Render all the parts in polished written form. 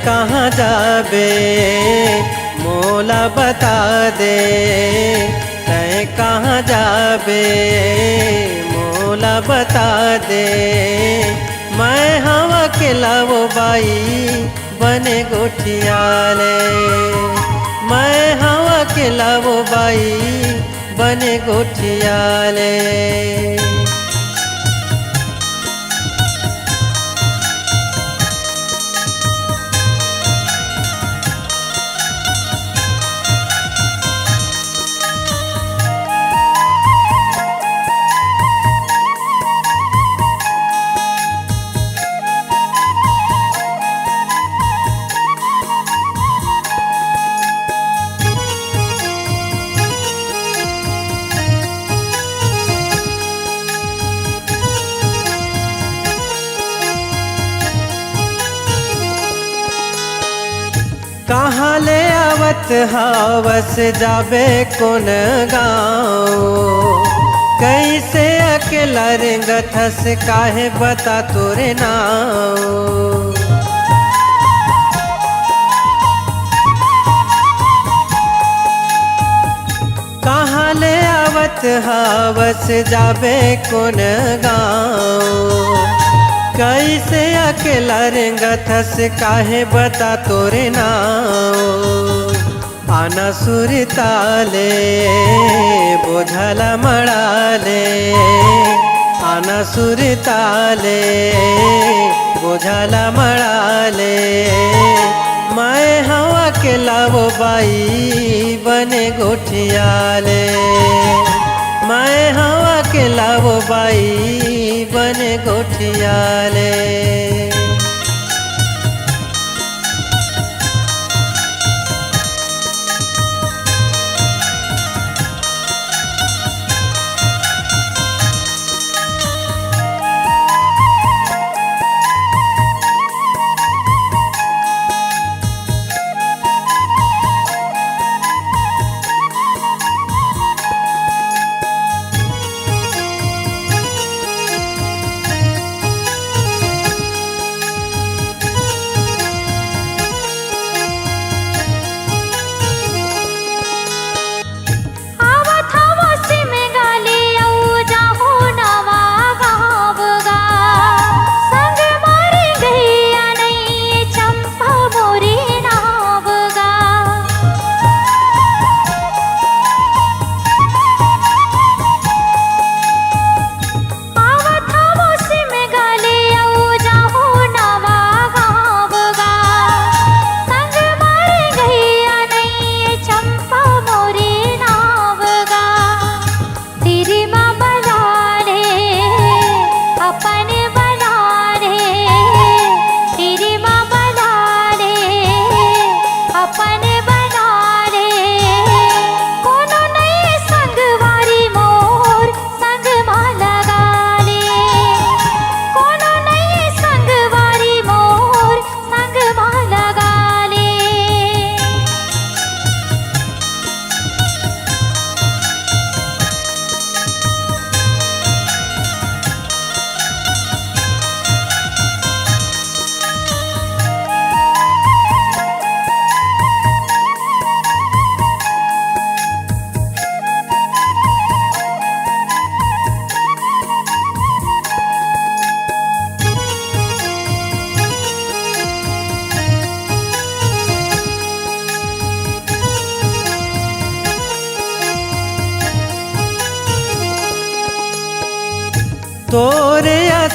कहाँ जाबे मोला बता दे, तैं कहाँ जाबे मोला बता दे। मैं हवा के लावो बाई बने गोठियाले, मैं हवा के लावो बाई बने गोठियाले। कहाँ ले आवत हावस जाबे कौन गाँव, कैसे अकेला रेंगथस काहे बता तोरे नाव। कहाँ ले आवत हावस जाबे कौन गाँव, कैसे अकेला रेंगथस काहे बता तोरे नाव। आना सुरताले बोझला मड़ाले, आना सुरताले बोझला मड़ाले। मैं हवा के लावो बाई बने गोठियाले, मैं हवा के लावो बाई बने गोठियाले।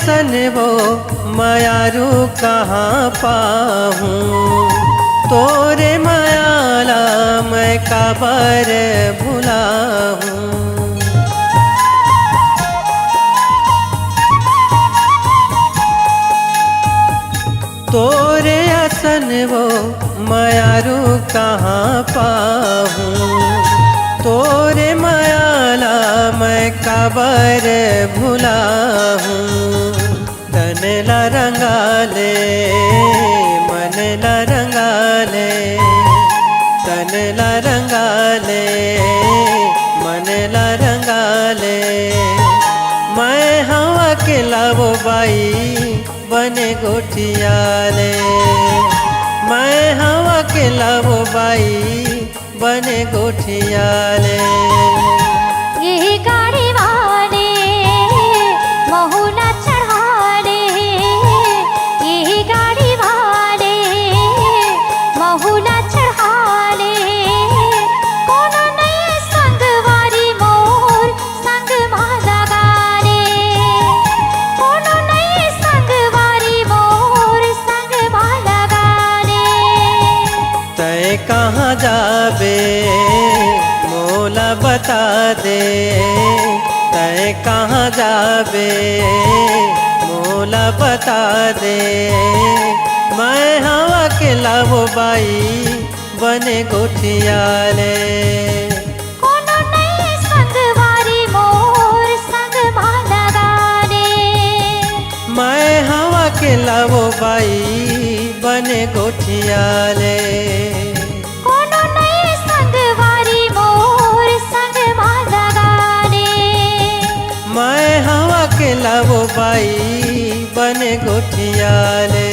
असन वो मायारू कहाँ पाऊँ, तोरे मायाला मैं काबर भुलाऊँ। तोरे असन वो मायारू कहाँ पाऊँ, तोरे मायाला मैं काबर भुलाऊँ। तन ला रंगाले मन ला रंगाले, तन ला रंगाले मन ला रंगाले। मैं हवा के लावो बाई बने गोठियाले, मैं हवा के लावो बाई बने गोठियाले। ये गाड़ी वाले महुना चढ़ाले, ये गाड़ी वाले महुना चढ़ाले। कोनो नहीं संगवारी मोर संग माला गाले, कोनो नहीं संगवारी मोर संग माला गाले। तय कहाँ जाबे मोला बता दे, तय कहाँ जाबे मोला बता दे। मैं हवा के लावो बाई बने गोठियाले, कोनो नहीं संगवारी मोर संग माला गाले। मैं हवा के लावो बाई बने गोठियाले। कोनो नहीं संगवारी मोर संग माला गाले। मैं हवा के लावो बाई बने गोठियाले।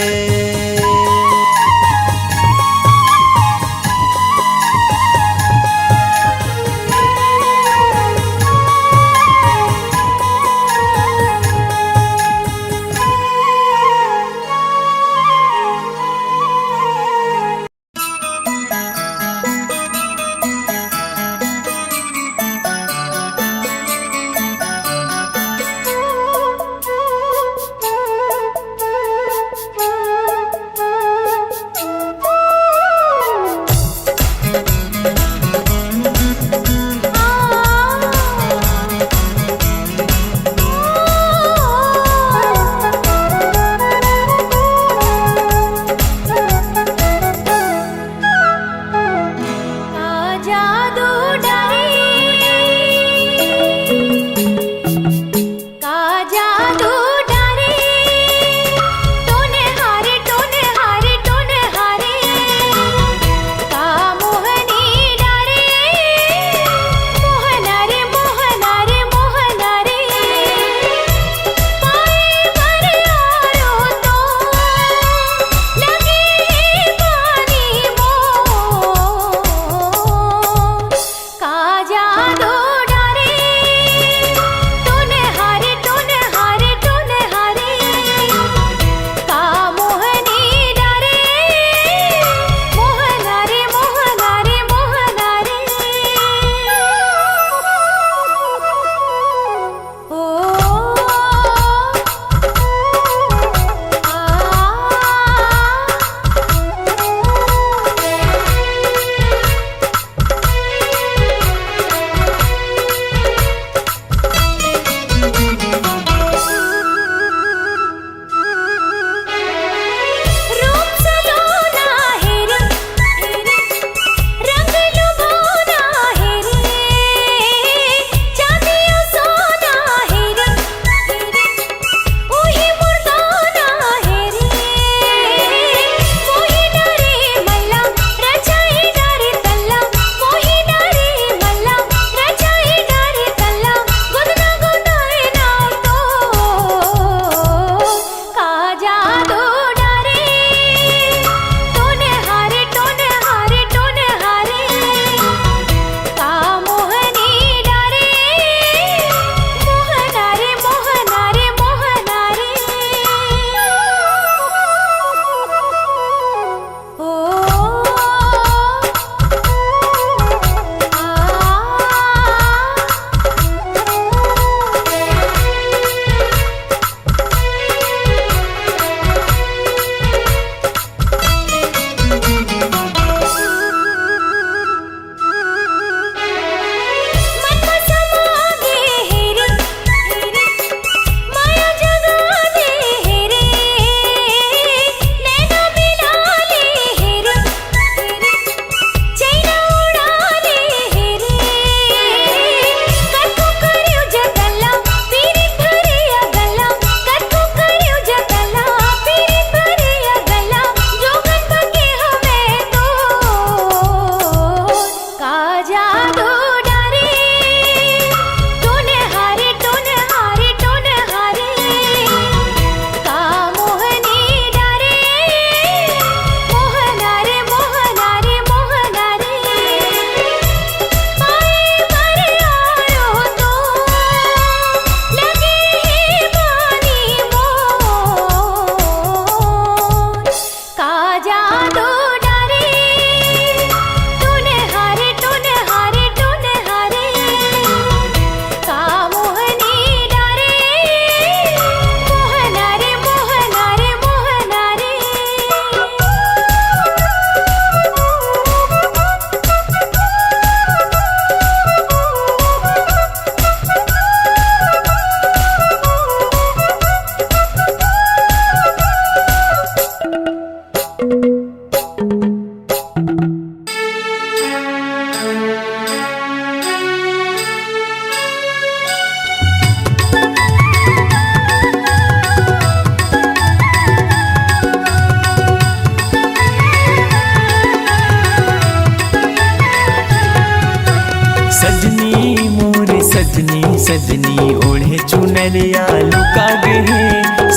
सजनी ओढ़े चुनरिया लुका गे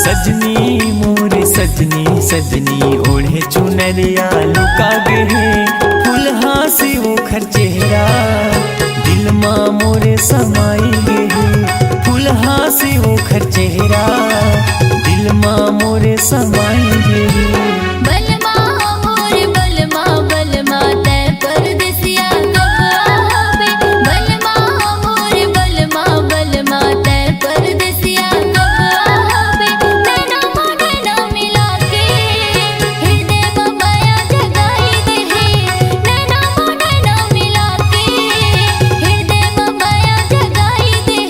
सजनी मोरे सजनी सजनी ओढ़े चुनरिया लुका गे फुलहा से ओखर चेहरा दिल माँ मोरे समाई गे फुलहा से ओखर चेहरा दिल माँ मोरे समाई गे बलमा मोरे बलमा बलमा तै परदेसिया कब आवे बलमा मोरे बलमा बलमा तै परदेसिया कब आवे नैना मोने ना मिला के हृदय में माया जगाई दे नैना मोने ना मिला के हृदय में माया जगाई दे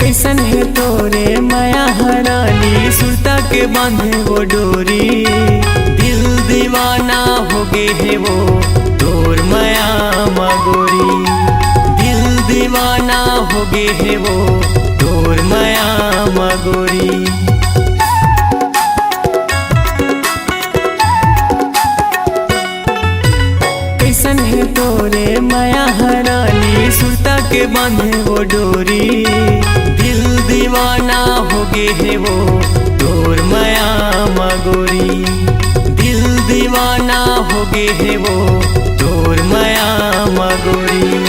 कैसन है तोरे माया हराली सुरता के बांधे वो डोरी दिल दीवाना हो गे है वो तोर माया मगोरी दिल दीवाना हो गे है वो तोर माया मगोरी कैसन है तोरे माया हराली सुरता के बांधे वो डोरी दिल दीवाना हो गे है वो तोर माया मगोरी दिल दीवाना हो गे है वो तोर माया मगोरी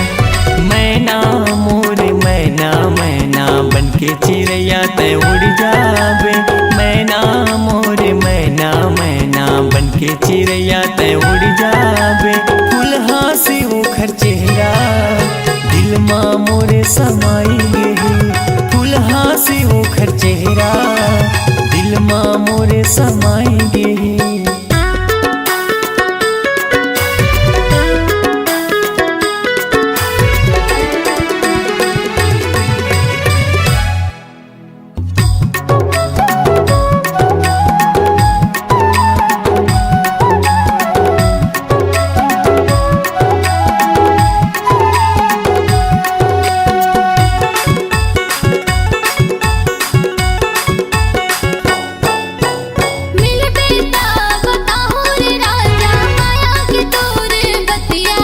मैना मोरे मैना मैना बनके चिड़ैया तय उड़ जावे मैना मोरे मैना मैना बनके चिड़ैया तय उड़ जावे फुलहा से ओखर चेहरा दिल माँ मोरे समाई गे फुलहा से ओखर चेहरा दिल माँ मोरे समाई गे मिल बेटा बताओ रे राजा माया की तोर बतिया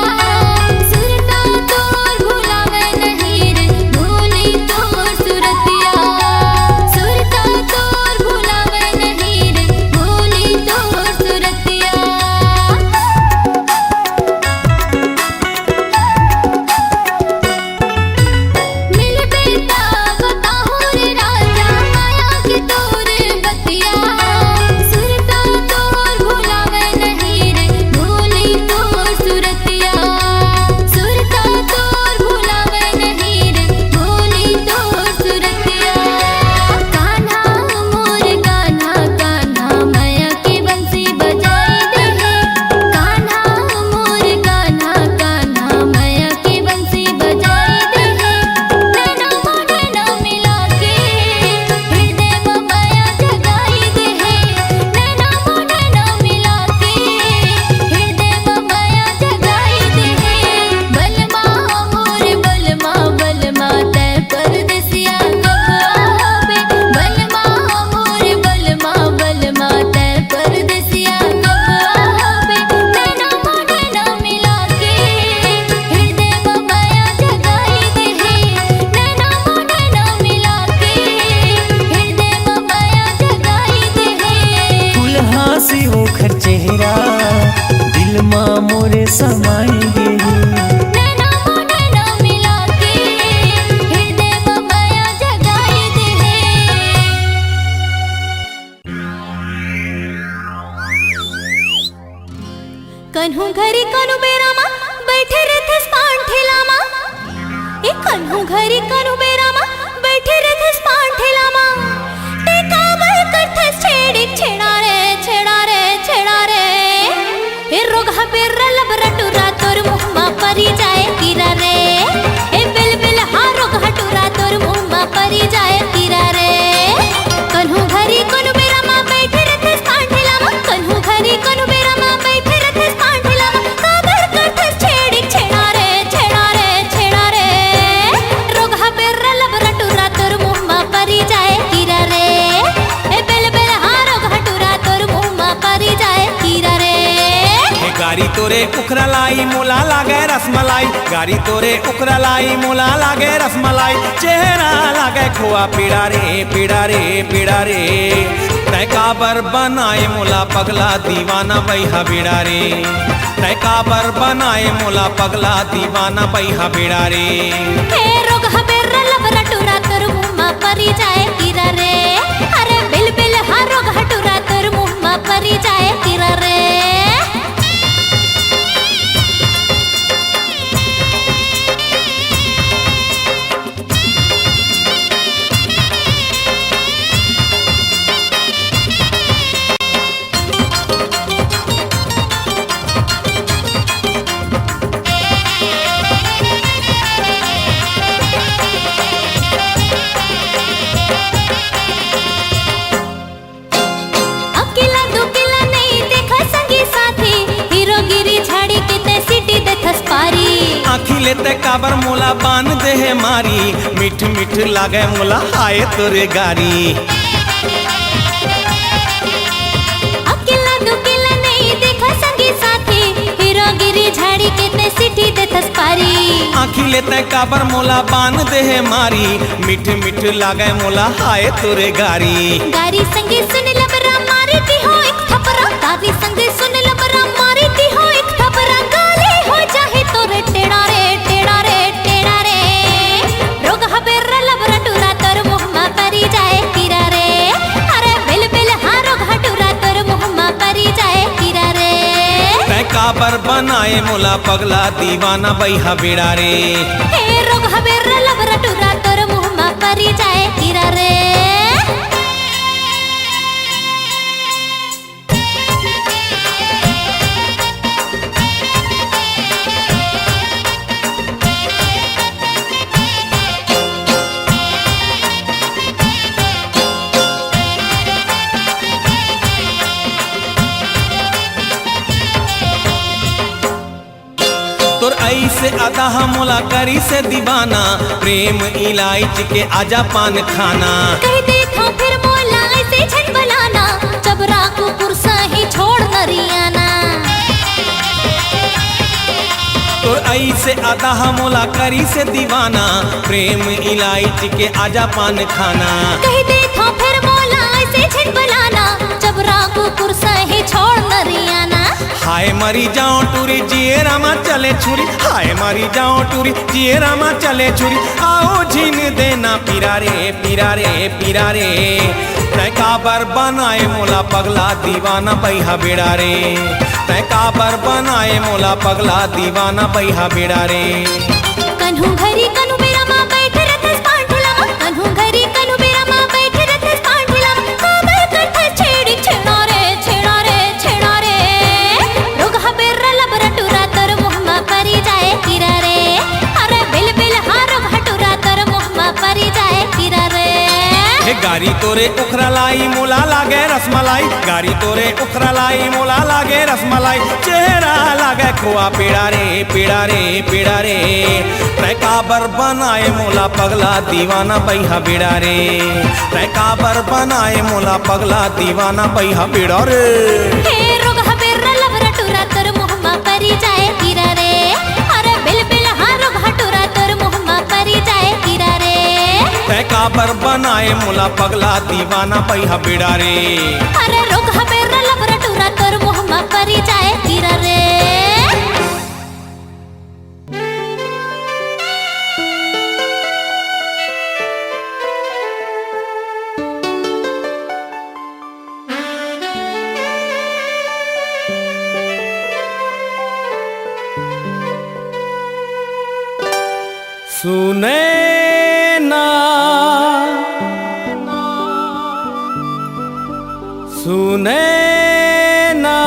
सुरता तोर भुलावे नहीं रे भूली तोर सुरतिया सुरता तोर भुलावे नहीं रे भूली तोर सुरतिया मिल बेटा बताओ रे राजा माया की तोर बतिया सुरता तोर भुलावे नहीं रे भूली तोर सुरतिया सुरता तोर भुलावे नहीं रे भूली तोर सुरतिया कान्हा मोर कान्हा कान्हा माया की बंसी बजाई दे कान्हा मोर कान्हा कान्हा माया की बंसी बजाई दे नैना मोने ना मिला के हृदय में माया जगाई दे नैना मोने ना मिला के हृदय में माया जगाई दे बलमा मोरे बलमा बलमा तै परदेसिया कब आवे बलमा मोरे बलमा बलमा तै परदेसिया कब आवे नैना मोने ना मिला के हृदय में माया जगाई दे नैना मोने ना मिला के हृदय में माया जगाई दे फुलहा से ओखर चेहरा दिल माँ मोरे समाई गे नैना मोने ना मिला के हृदय में माया जगाई दे कन्हू घरी कनु बेरामा बैठे रहते पान ठेलामा ए कन्हू घरी कनु बेरामा बैठे रहते पान ठेलामा ते काबर करते छेड़ी छेड़ा रे ए रोगा पेर लबरटुरा तोर मुहमा परी जाए किरा रे ए बिल बिल हा रोगा टुरा तोर मुहमा परी जाए किरा गारी तोरे उखरा लाई मोला लागे रसमलाई, गारी तोरे उखरा लाई मोला लागे रसमलाई, चेहरा लागे खोआ पीड़ा रे पीड़ा रे पीड़ा रे, तय काबर बनाए मोला पगला दीवाना बैहा बीड़ा रे, तय काबर बनाए मोला पगला दीवाना बैहा बीड़ा रे। हे रोग हबेर लबरा टुरा तोर मुँह परी जाए कीरा रे, अरे बिल बिल हाँ रोग हटुरा तोर मुँह परी जाए कीरा रे। आँखी लेते काबर मोला बान दे है मारी, मिठ मिठ लागे मोला हाय तोरे गारी। अकेला दुकेला नहीं देखा संगी साथी, हीरोगिरी झाड़ी कितने सिटी दे थसपारी। आँखी लेते काबर मोला बान दे है मारी, मिठ मिठ लागे मोला हाय तोरे गारी। गारी संगी सुन लबरा मारी दी हो एक थपरा, गारी संगी सुन लबरा मारी दी हो एक थपरा, गाली हो जाए तोरे टेढ़ा रे टेढ़ा रे टेढ़ा रे, रोग हबेर लबरा टुरा तोर मुँह परी जाए कीरा रे, अरे बिल बिल हाँ रोग हटुरा तोर मुँह परी जाए कीरा रे। तय काबर बनाए मोला पगला दीवाना बैहा बीड़ा रे, हे रोग हबेर लबरा टुरा तोर मुँह परी जाए कीरा रे। तोर ऐसे अदा मोला करी से दीवाना, प्रेम इलायच के आजा पान खाना। कह देखो फिर मोला ऐसे झट बनाना, जबरा को कुर्सा ही छोड़ नरियाना। तोर ऐसे अदा मोला करी से दीवाना, प्रेम इलायच के आजा पान खाना। कह देखो फिर मोला ऐसे झट बनाना, जबरा को कुर्सा ही छोड़ नरियाना। हाय मरी जाओ टूरी जिए रामा चले छुरी, हाय मरी जाओ टूरी जिए रामा चले छुरी, आओ झीन देना पीरा रे पीरा रे पीरा रे, तय काबर बनाए मोला पगला दीवाना बैहा बीड़ा रे, तय काबर बनाए मोला पगला दीवाना बैहा बीड़ा रे। कन्हू घरी कन्हू मेरा माँ बैठे रथस पांठला, कन्हू घरी कन्हू मेरा माँ बैठे रथस पांठला, काबर कथा छेड़ी छेड़ा रे छेड़ा रे छेड़ा रे, रोग हबेर लबरा टुरा तोर मुँह परी जाए कीरा रे, अरे बिल बिल हाँ रोग हटुरा तोर मुँह परी जाए कीरा रे। हे गारी तोरे उखरा लाई मोला लागे रसमलाई, गारी तोरे उखरा लाई मोला लागे रसमलाई, चेहरा लागे खोआ पीड़ा रे पीड़ा रे पीड़ा रे, तय काबर बनाए मोला पगला दीवाना बैहा बीड़ा रे, तय काबर बनाए मोला पगला दीवाना बैहा बीड़ा रे। हे रोग हबेर लबरा टुरा तोर मुँह परी जाए कीरा रे, अरे बिल बिल हाँ रोग हटुरा तोर मुँह परी जाए कीरा रे। तय काबर बनाए मोला पगला दीवाना बैहा बीड़ा रे, अरे रोग हबेर लबरा टुरा तोर मुँह परी जाए कीरा रे। सुने ना सुने ना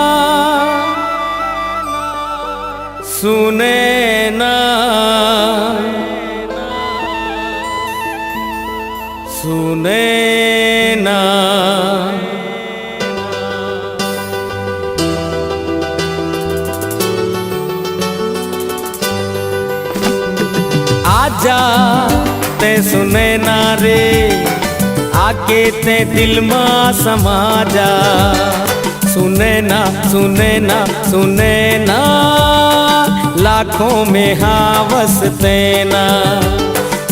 सुने ना सुने ना, आजा ते सुने ना रे, आके ते दिल मा समा जा, सुने ना सुने ना सुने ना, लाखों में हाँ बसते ना।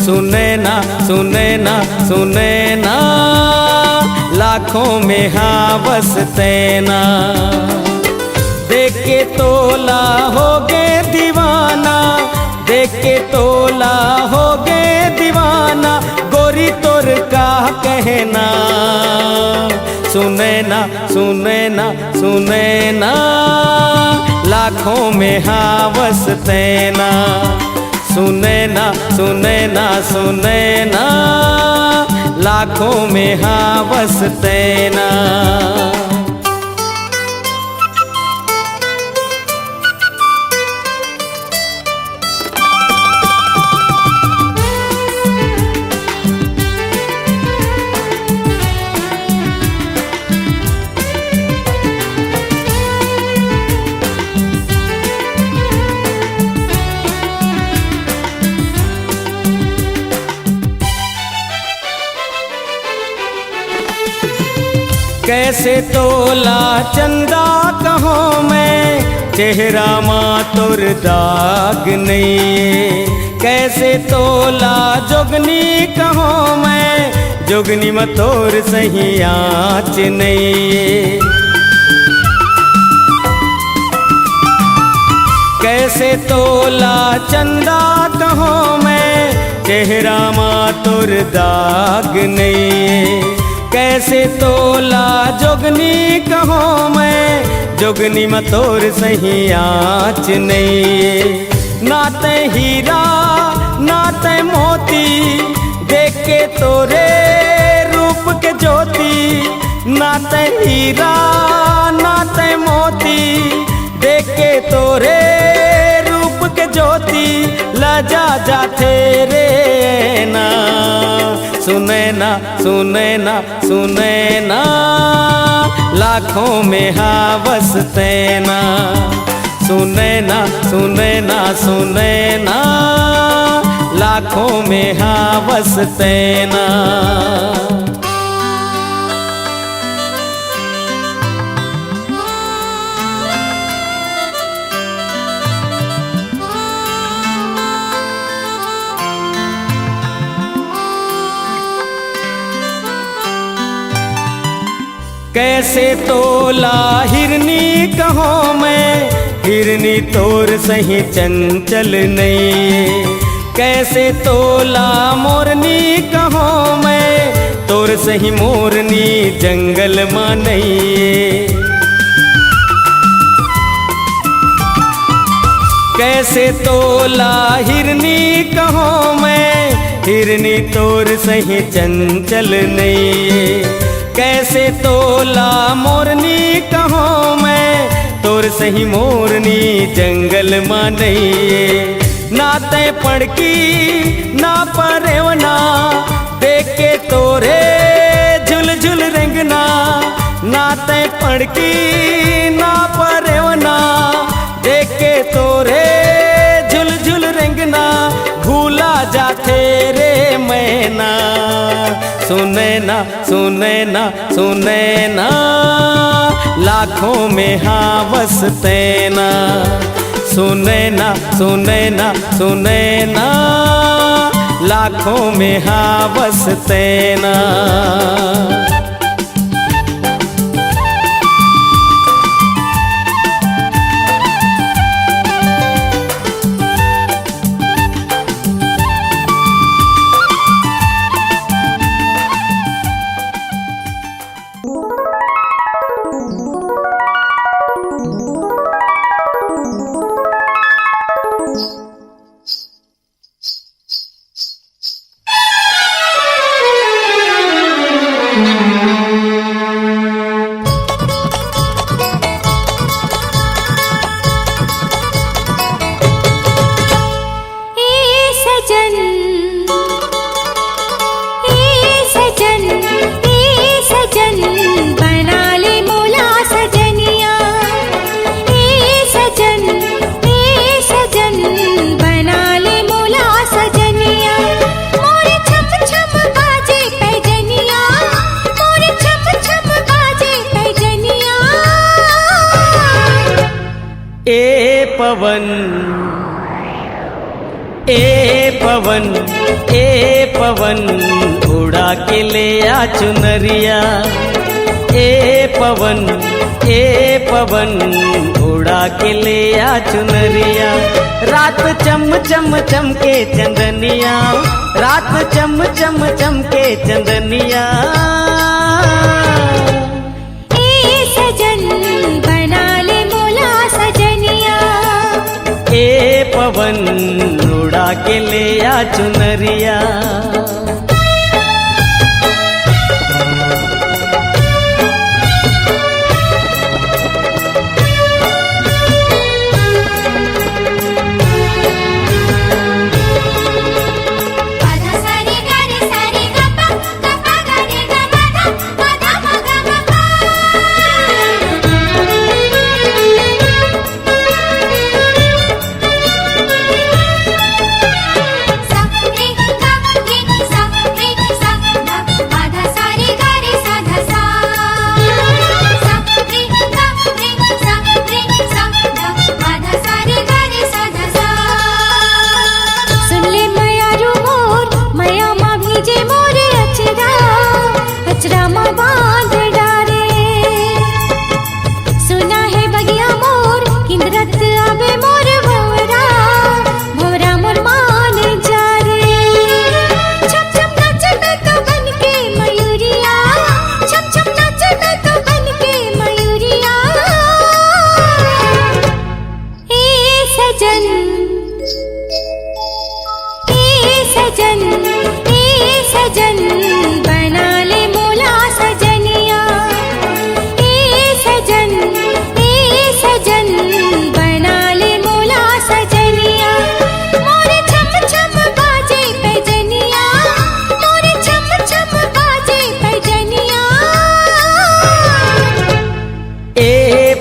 सुने ना सुने ना सुने ना, लाखों में हाँ बसते ना। देख के तोला हो गे दीवाना, देख के तोला हो गे दीवाना, गोरी तोर का कहना। सुने ना सुने ना सुने ना, लाखों में हाँ बसते ना। सुने ना सुने ना सुने ना, लाखों में हाँ बसते ना। कैसे तोला चंदा कहो मैं, चेहरा माँ तोर दाग नहीं। कैसे तोला जोगनी कहो मैं, जोगनी में तोर सही आँच नहीं। कैसे तोला चंदा कहो मैं, चेहरा माँ तोर दाग नहीं। कैसे तोला जोगनी कहो मैं, जोगनी में तोर सही आँच नहीं। नाते हीरा नाते मोती, देख के तोरे रूप के ज्योति। नाते हीरा नाते मोती, देख के तोरे रूप के ज्योति। लजा जाते रे ना, सुने ना सुने ना सुने ना, लाखों में हाँ बसते ना। सुने ना सुने ना सुने ना, लाखों में हाँ बसते ना। कैसे तोला हिरनी कहो मैं, हिरनी तोर सही चंचल नहीं। कैसे तोला मोरनी कहो मैं, तोर सही मोरनी जंगल माँ नहीं। कैसे तोला हिरनी कहो मैं, हिरनी तोर सही चंचल नहीं। कैसे तोला मोरनी कहो मैं, तोर सही मोरनी जंगल माँ नहीं। नाते पड़की ना परेवना, देख के तोरे झुल झुल रेंगना। नाते पड़की ना परेवना, देख के तोरे झुल झुल रेंगना। भूला जाते रे मैना, सुने ना सुने ना सुने ना, लाखों में हाँ बसते ना। सुने ना सुने ना सुने ना, लाखों में हाँ बसते ना। पवन ए पवन उड़ा के ले आ चुनरिया पवन उड़ा के ले आ चुनरिया रात चम चम चमके चंदनिया रात चम चम चमके चंदनिया सजन बना ले मोला सजनिया पवन उड़ा के ले आ चुनरिया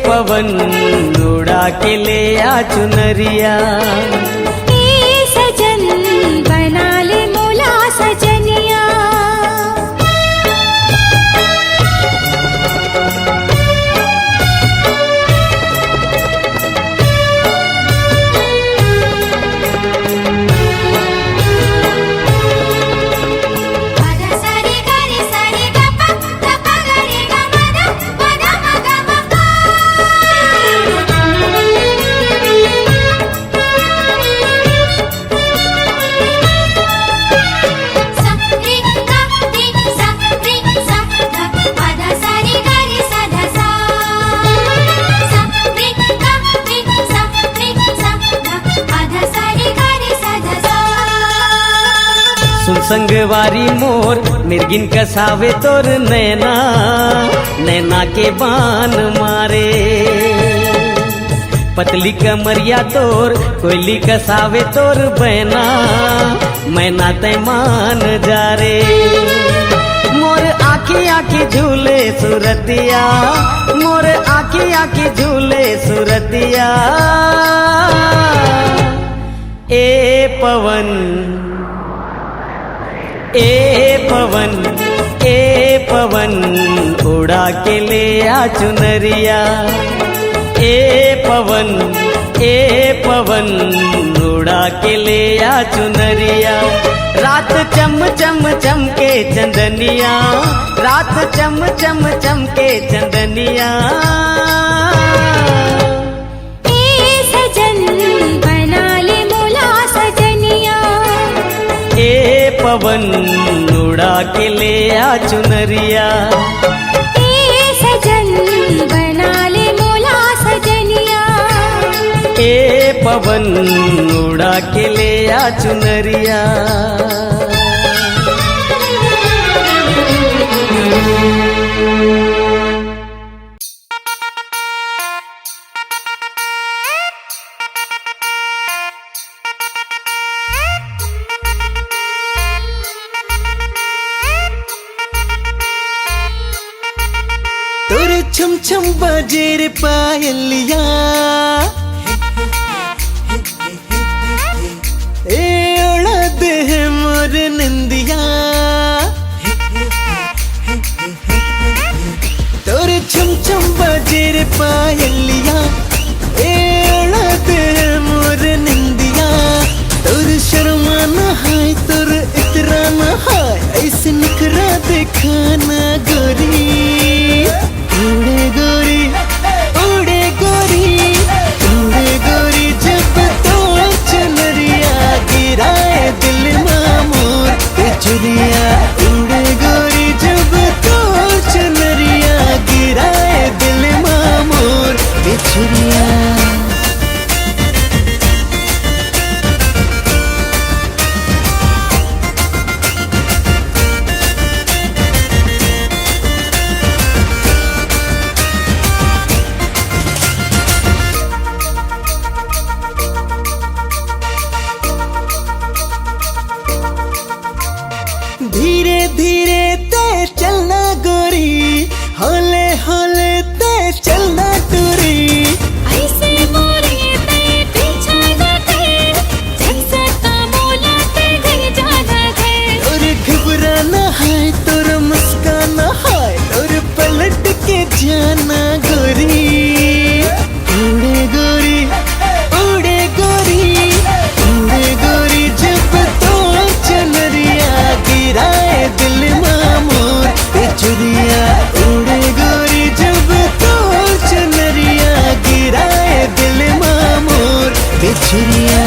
पवन उड़ा के ले आ चुनरिया सजन बना ले मोला सजनिया संगवारी मोर मिर्गिन कसावे तोर नैना नैना के बान मारे पतली कमरिया तोर कोयली कसावे तोर बैना मैना तय मान जा रे मोर आखी आखी झूले सुरतिया मोर आखी आखी झूले सुरतिया पवन पवन उड़ा के ले आ चुनरिया पवन उड़ा के ले आ चुनरिया रात चम चम चमके चंदनिया रात चम चम चमके चंदनिया सजन बना ले मोला सजनिया पवन उड़ा के ले आ चुनरिया सजन बना ले मोला सजनिया पवन उड़ा के ले आ चुनरिया तोरे छम छम बाजे रे पायलिया ओढ़ा दे है मोर निंदिया तोरे छम छम बाजे रे पायलिया ओढ़ा दे खाना गोरी। उड़े गोरी उड़े गोरी उड़े गोरी जब तो चुनरिया गिराए दिल मामूर बिछुरिया। उड़े गोरी जब तो चुनरिया गिराए दिल मामूर बिछुरिया। धीरे धीरे ते चलना गोरी, हौले हौले ते चलना टूरी। ऐसे मोरे ते पीछा न कर, जैसे तामोला ते घर जाना है। और घबराना है तोर मुस्काना है और पलट के जाना गोरी। उड़े गोरी उड़े गोरी उड़े गोरी जब तो चुनरिया गिराए दिल मामूर बिछुरिया। उड़े गोरी जब तो चुनरिया गिराए दिल मामूर बिछुरिया।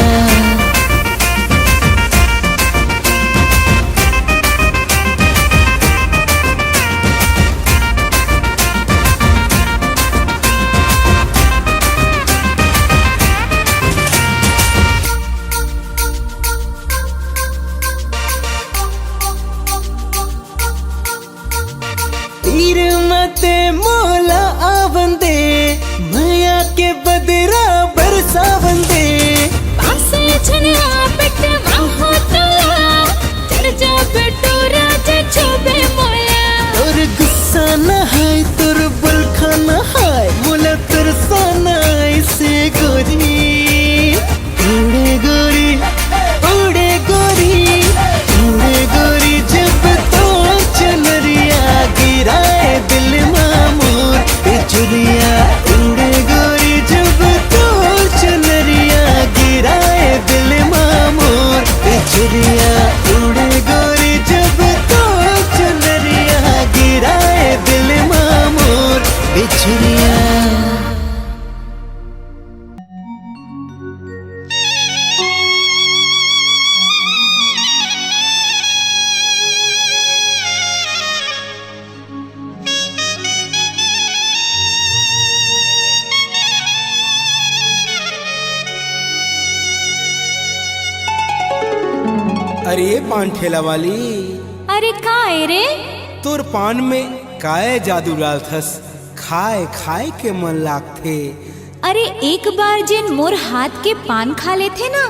तीर मते मोला आवंदे, माया के बदरा बरसावंदे। पासे छनरा पेट माहो तला, चर्चा पेटो राजे छुबे मोया। तोर गुस्सा न है तोर बुलखा न है, मोला तरसाना ऐसे गोरी। उड़े गोरी उड़े गोरी उड़े गोरी जब तो चुनरिया गिराए दिल मामूर बिछुरिया। उड़े गोरी जब तो चुनरिया गिराए दिल मामूर बिछुरिया। उड़े गोरी जब तो चुनरिया गिराए दिल मामूर बिछुरिया। अरे पान ठेला वाली, अरे काहे रे? तोर पान में काय जादू डालथस, खाए खाए के मन लागथे। अरे एक बार जिन मोर हाथ के पान खा लेथे ना,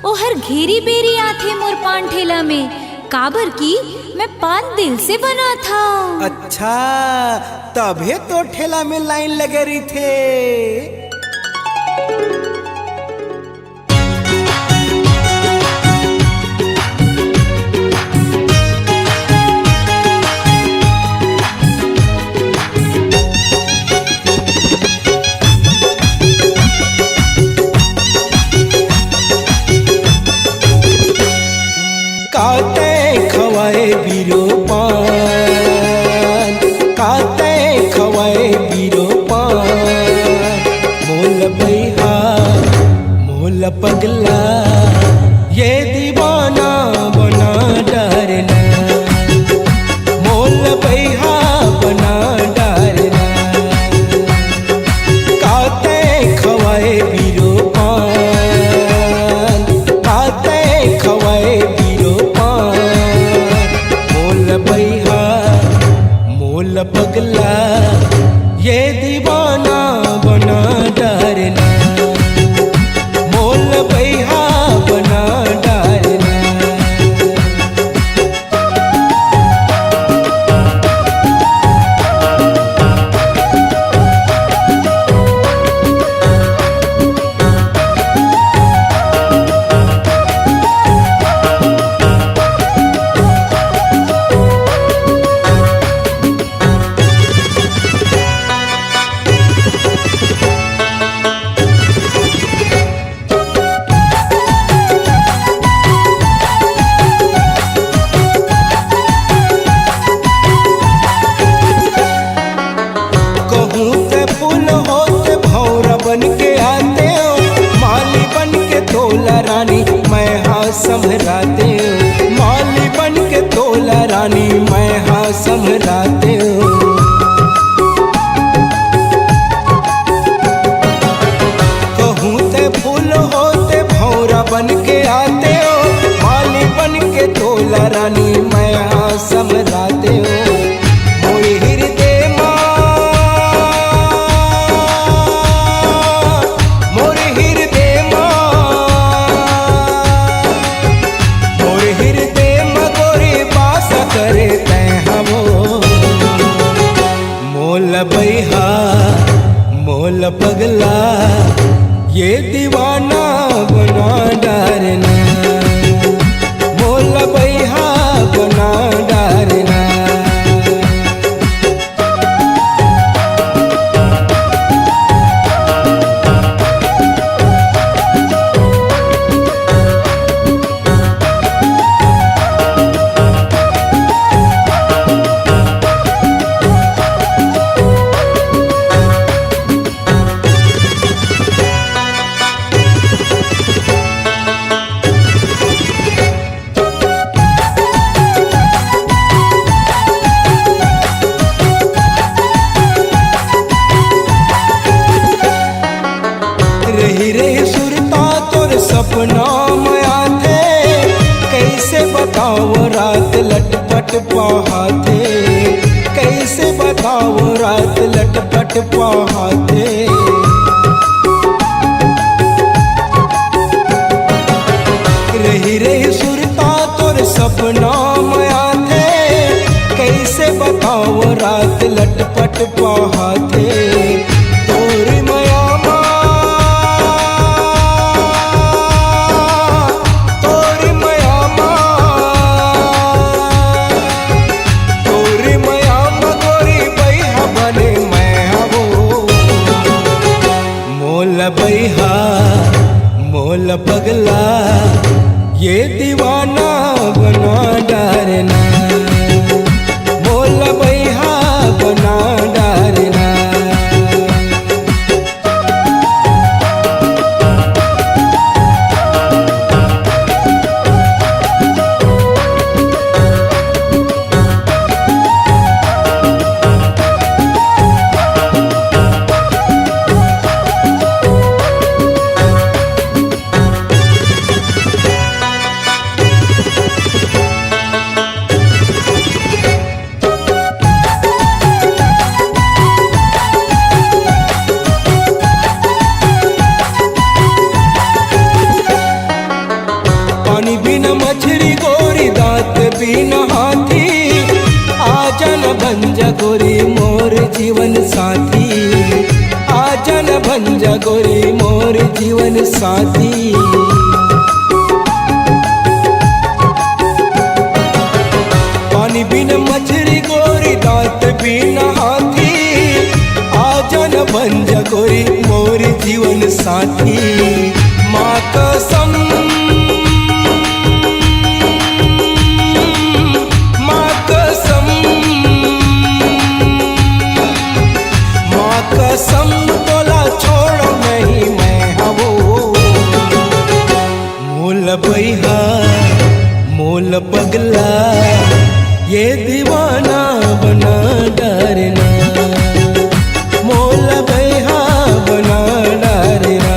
ओ हर घेरी बेरी आथे मोर पान ठेला में। काबर की मैं पान दिल से बना था। अच्छा, तभे तो ठेला में लाइन लगे रही थे। काते खवाए बीरो पान, काते खवाए बीरो पान। मोल बैहा मोल पगला, ये दीवाना बना डरना। मोल बैहा बना डरना। काते खवाए बीरो पान, काते खवाए बीरो पान। मोल बैहा मोल पगला, ये दीवाना बना डरना। मोल बैहा बना डरना। रानी मैं हाँ संभराते हूँ, माली बन के तोला रानी मैं हाँ संभराते हूँ। कहूँ ते फूल होते भौरा बन के आते हो, माली बन के तोला रानी मैं हाँ संभराते हूँ। मोरे हृदय माँ, मोरे हृदय माँ, मोरे हृदय माँ गोरी बास करे तै हमो। मोल बैहा मोल पगला ये दीवाना बना डारना, मोल बैहा बना डारना। रही रही सुरता तोर सपना में आते, कैसे बताओ रात लटपट पहाते, कैसे बताओ रात लटपट पहाते। रही रही सुरता तोर सपना में आते, कैसे बताओ रात लटपट पहाते। तोरी माया बैहा मोल पगला ये दीवाना बना डारना, मोल बैहा बना डारना। पानी बिना मछली गोरी दांत बिना हाथी, आजन भंजा गोरी मोर जीवन साथी, आजन भंजा गोरी मोर जीवन साथी। पानी बिना मछली गोरी दांत बिना हाथी, आजन भंजा गोरी मोर जीवन साथी। माँ कसम कसम तोला छोड़ नहीं मैं हवो। मोल बैहा मोल पगला ये दीवाना बना डारना, मोल बैहा बना डारना।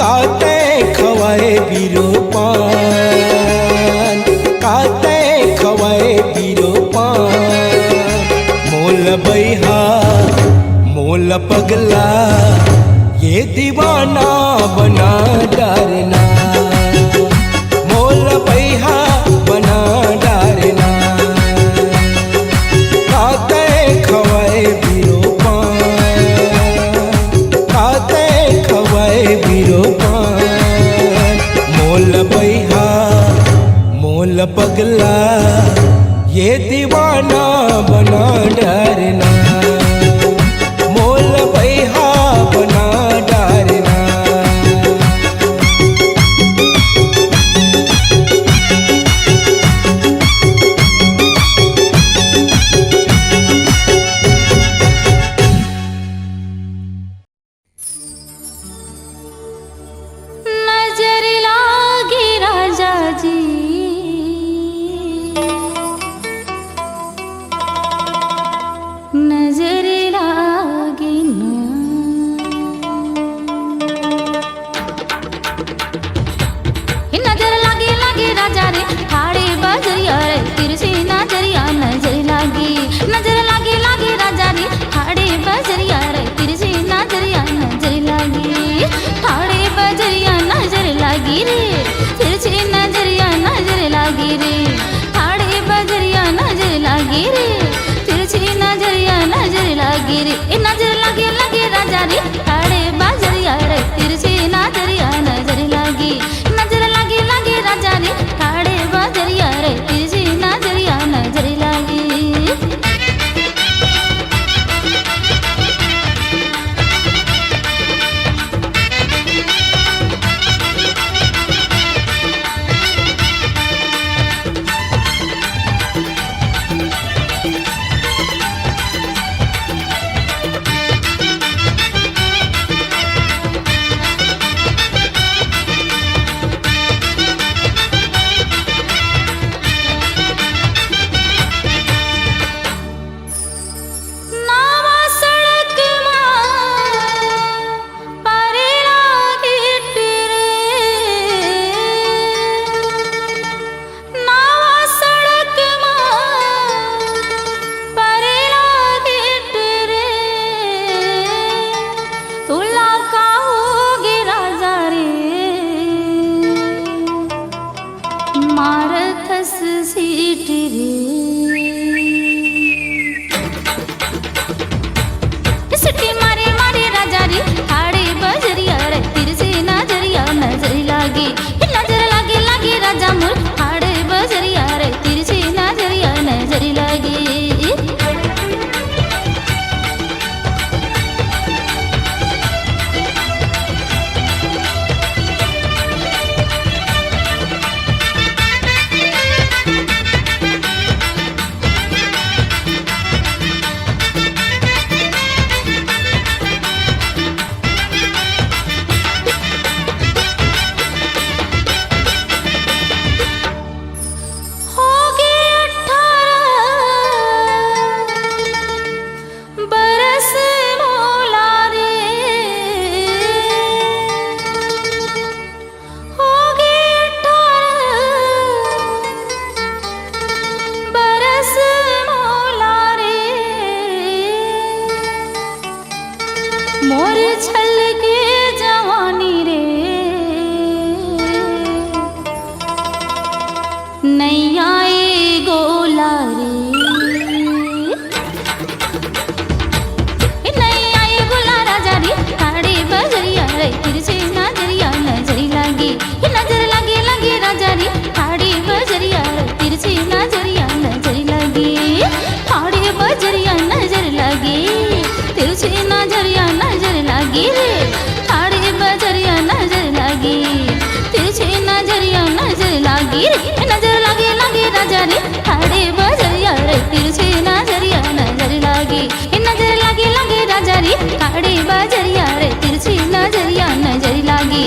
काते खवाए बीरो पान, काते खवाए बीरो पान। मोल बैहा मोल पगला ये दीवाना बना डारना, मोल बैहा बना डारना। काते खवाए बीरो पान, काते खवाए बीरो पान। मोल बैहा मोल पगला ये दीवाना बना डारना, मोल बैहा बना डारना।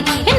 के